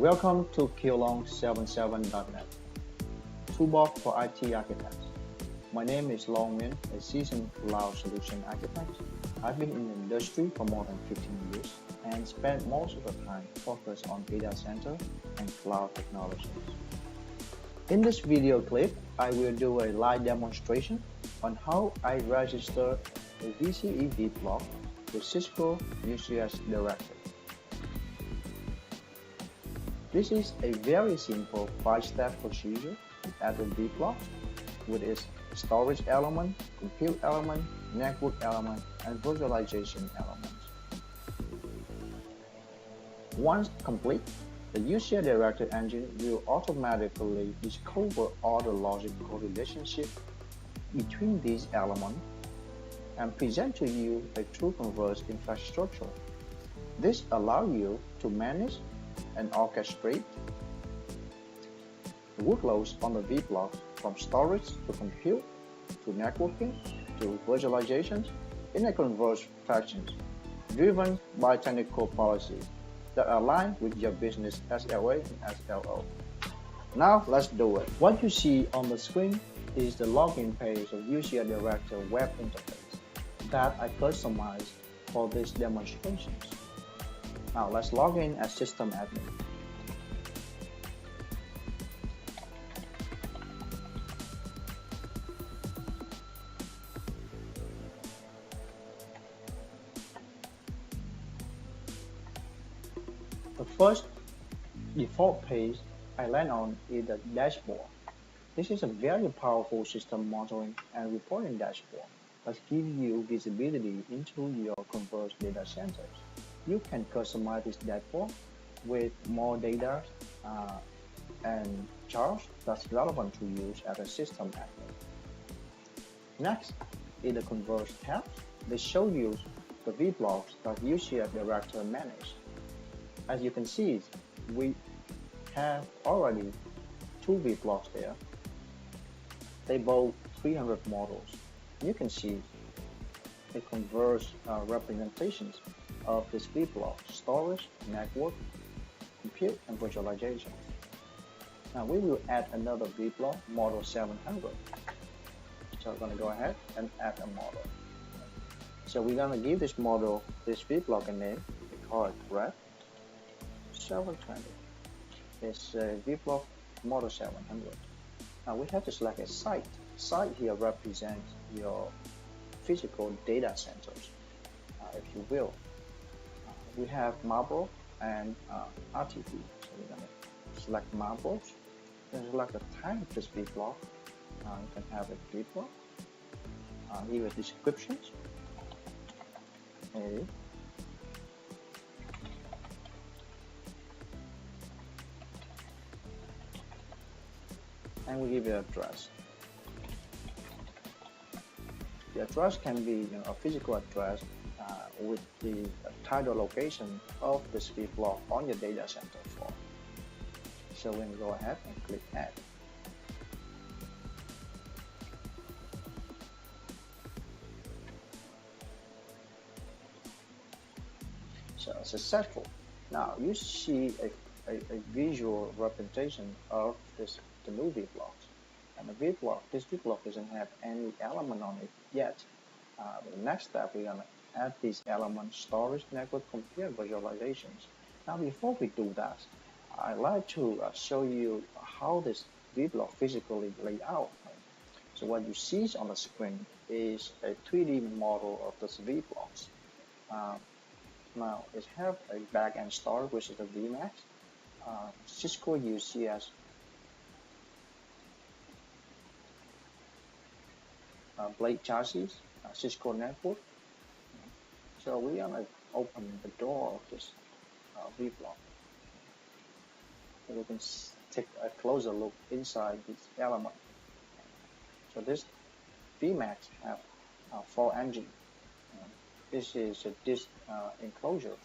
Welcome to Kiolong77.net, Toolbox for IT Architects. My name is Long Min, a seasoned cloud solution architect. I've been in the industry for more than 15 years and spent most of the time focused on data center and cloud technologies. In this video clip, I will do a live demonstration on how I register a VCE Vblock with Cisco UCS Director. This is a very simple 5-step procedure to add a Vblock with its storage element, compute element, network element, and virtualization elements. Once complete, the UCS Director engine will automatically discover all the logical relationship between these elements and present to you a true converged infrastructure. This allows you to manage and orchestrate the workloads on the Vblock from storage to compute to networking to virtualizations in a converged fashion, driven by technical policies that align with your business SLA and SLO. Now let's do it. What you see on the screen is the login page of UCS Director web interface that I customized for these demonstrations. Now let's log in as system admin. The first default page I land on is the dashboard. This is a very powerful system monitoring and reporting dashboard that gives you visibility into your converged data centers. You can customize this dashboard with more data and charts that's relevant to use as a system admin. Next is the Converge tab. They show you the Vblocks that UCS Director manages. As you can see, we have already 2 Vblocks there. They both 300 models. You can see the converged representations of this Vblock: storage, network, compute, and virtualization. Now we will add another Vblock, model 700. So we're going to go ahead and add a model. So we're going to give this model, this Vblock, a name. We call it Red 720. It's a Vblock model 700. Now we have to select a site. Site here represents your physical data centers, if you will. We have Marble and RTP. So we're going to select Marbles. Then select the type of this Vblock. You can have a Vblock. Here are descriptions. And we give it an address. The address can be a physical address with the title location of this Vblock on your data center floor. So we can go ahead and click Add. So successful. Now you see a visual representation of the new Vblocks. And this Vblock doesn't have any element on it yet. The next step, we're going to add these elements: storage, network, compute, visualizations. Now before we do that, I'd like to show you how this Vblock physically laid out. So what you see on the screen is a 3D model of this Vblocks. Now it has a back-end storage, which is the VMAX, Cisco UCS, blade chassis, Cisco network. So we're going to open the door of this Vblock. So we can take a closer look inside this element. So this VMAX have 4 engines. This is a disk enclosure.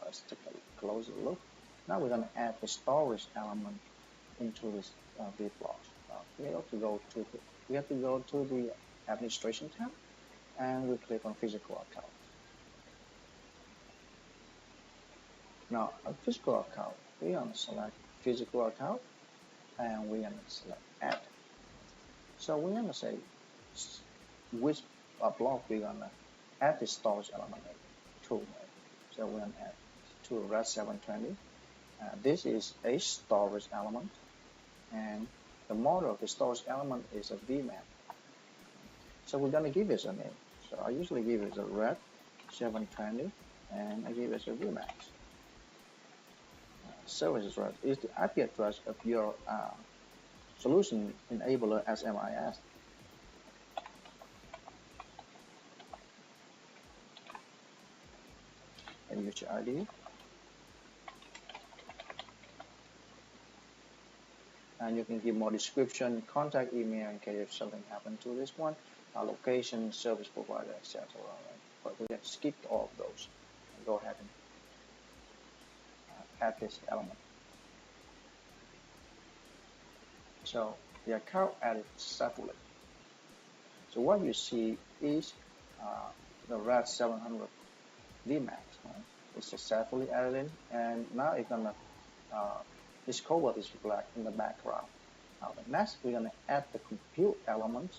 Let's take a closer look. Now we're going to add the storage element into this Vblock. We have to go to the administration tab, and we click on physical account. Now a physical account we're going to select physical account, and we're going to select add. So we're going to say which block we're going to add the storage element to. So we're going to add to RAD 720. This is a storage element, and the model of the storage element is a VMAX. So we're going to give it a name. So I usually give it a RAD 720, and I give it a VMAX. Service address is the IP address of your solution enabler as IaaS. And user ID. And you can give more description, contact email in case if something happened to this one, location, service provider, etc. Right? But we have skipped all of those. And go ahead and add this element. So the account added successfully. So what you see is the RAD 700 VMAX. Right? It's successfully added in, and now it's gonna discover this flag in the background. Now next we're gonna add the compute element.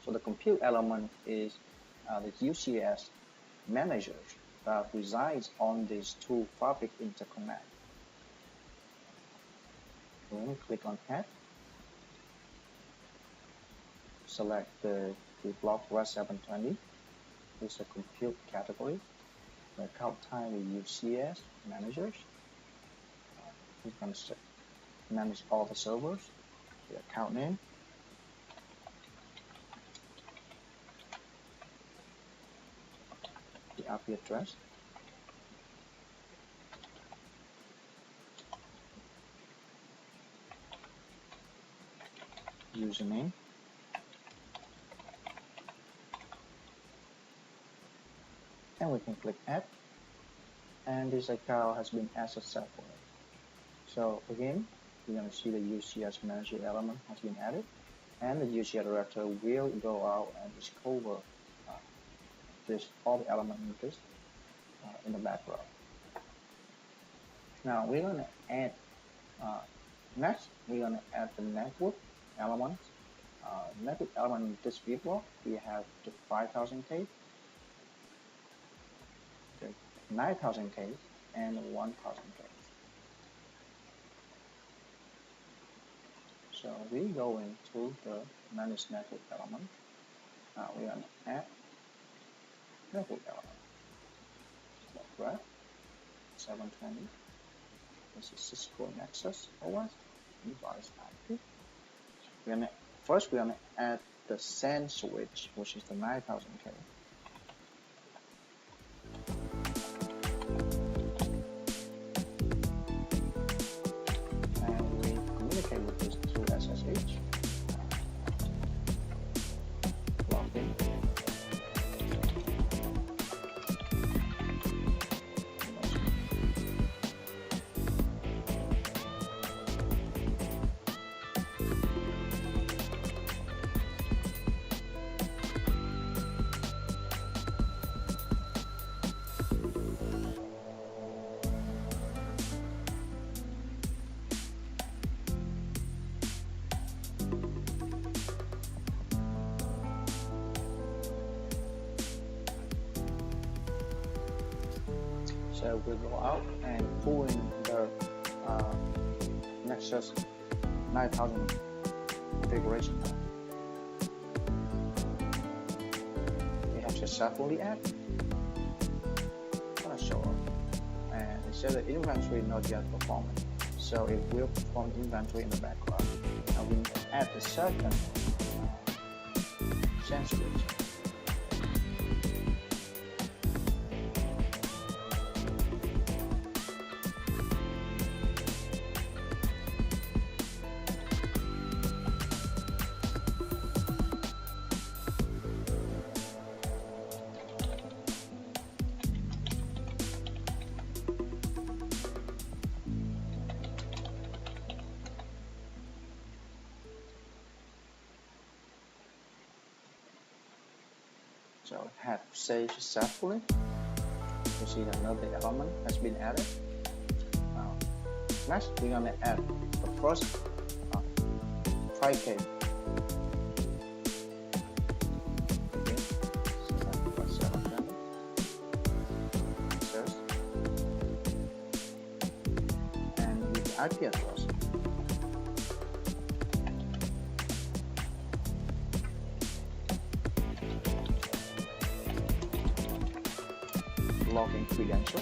So the compute element is the UCS manager that resides on these two fabric interconnect. We're going to click on add. Select the block RAD 720. It's a compute category. The account type with UCS managers. We're going to manage all the servers. The account name. The IP address. Username. And we can click add. And this account has been added successfully. So again, we're going to see the UCS manager element has been added, and the UCS Director will go out and discover all the elements in this in the background. Now we're going to add next. We're going to add the network element. Network element in this VBlock, we have the 5000K, the 9000K, and 1000K. So we go into the manage network element. Now we're going to add network element. RAD 720. This is Cisco Nexus OS device IP. First we're going to add the SAN switch, which is the 9000K. And we communicate with this through SSH. Log in. So we'll go out and pull in the Nexus 9000 configuration. We have successfully added. Gonna show up, and it says the inventory not yet performing, so it will perform inventory in the background. Now we add the second SAN switch. So it had saved successfully. You see that another element has been added. Now Next, we're gonna add the first tri-K. Okay, select 720. Search. And with the IP address. Login credential.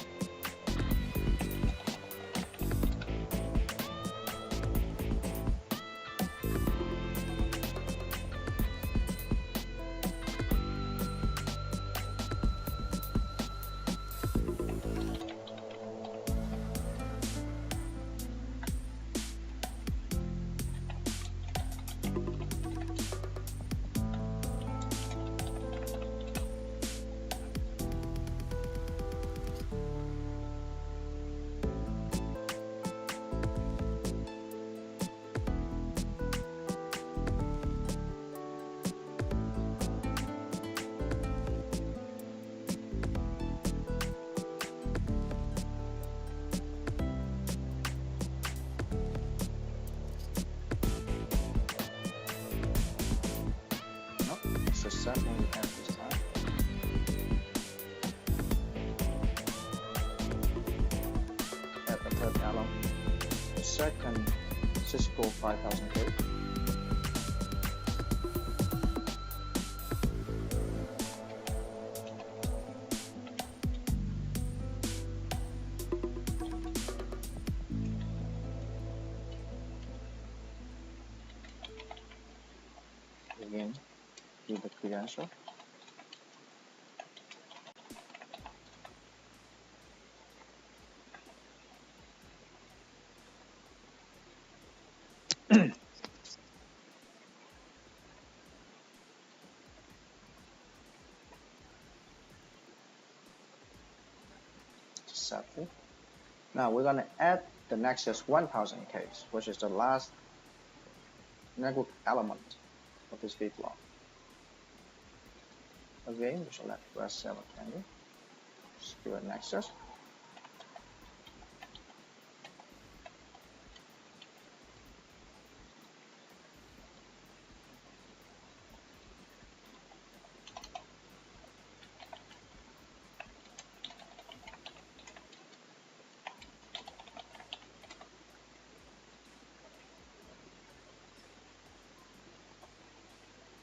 It's a second we have this time. Add the third element. The second Cisco 5000K. Again, with the credential. Accepted. Now we're going to add the Nexus 1000 case, which is the last network element of this Vblock. Again, we select REST 720, secure Nexus.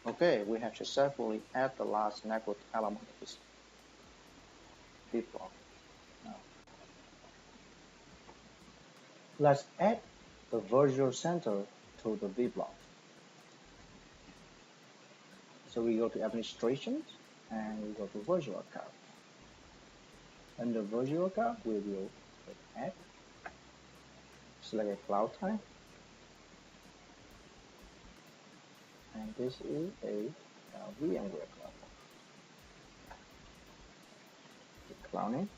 Okay, we have successfully added the last network element of this Vblock. Now, let's add the virtual center to the Vblock. So we go to administration and we go to virtual account. Under virtual account, we will click add, select a cloud type, and this is a VMware cloud. Cloud name.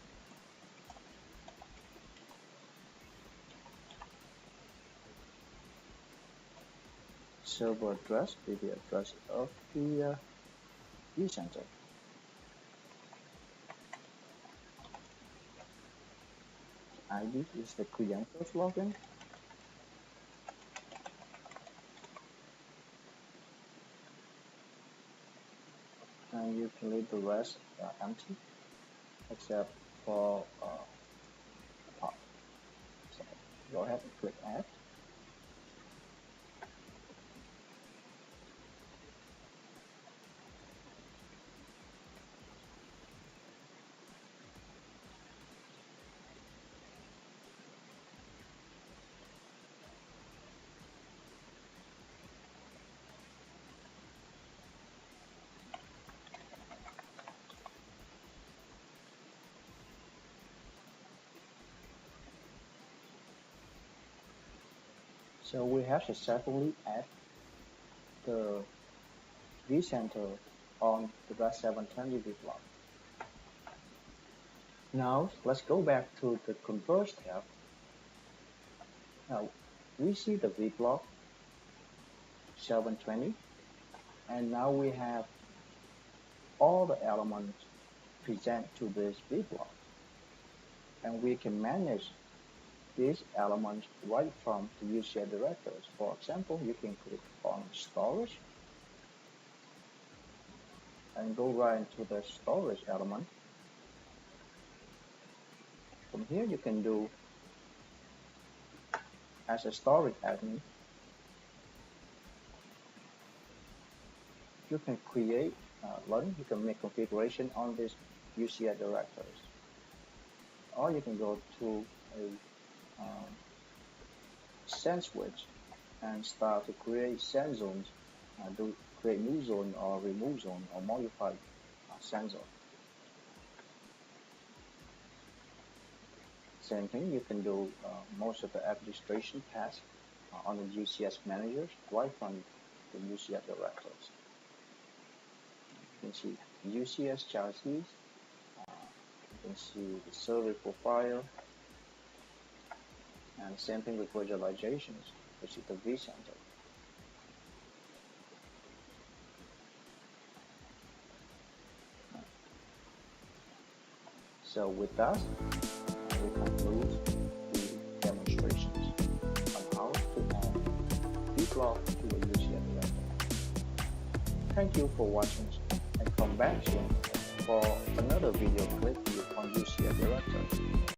Server address will be the address of the vCenter. ID is the credentials login. And you can leave the rest empty, except for the part. So go ahead and click add. So we have successfully added the vCenter on the REST 720 Vblock. Now let's go back to the converged tab. Now we see the Vblock 720, and now we have all the elements present to this Vblock, and we can manage these elements right from the UCS directors. For example, you can click on storage and go right into the storage element. From here, you can do as a storage admin, you can create, you can make configuration on these UCS directors. Or you can go to a send switch and start to create send zones, create new zone or remove zone or modify send zone. Same thing, you can do most of the administration tasks on the UCS managers right from the UCS directors. You can see UCS chassis, you can see the server profile, and same thing with virtualizations, which is the vCenter. So with that, we conclude the demonstrations on how to add Vblock to a UCS director. Thank you for watching, and come back soon for another video clip on UCS director.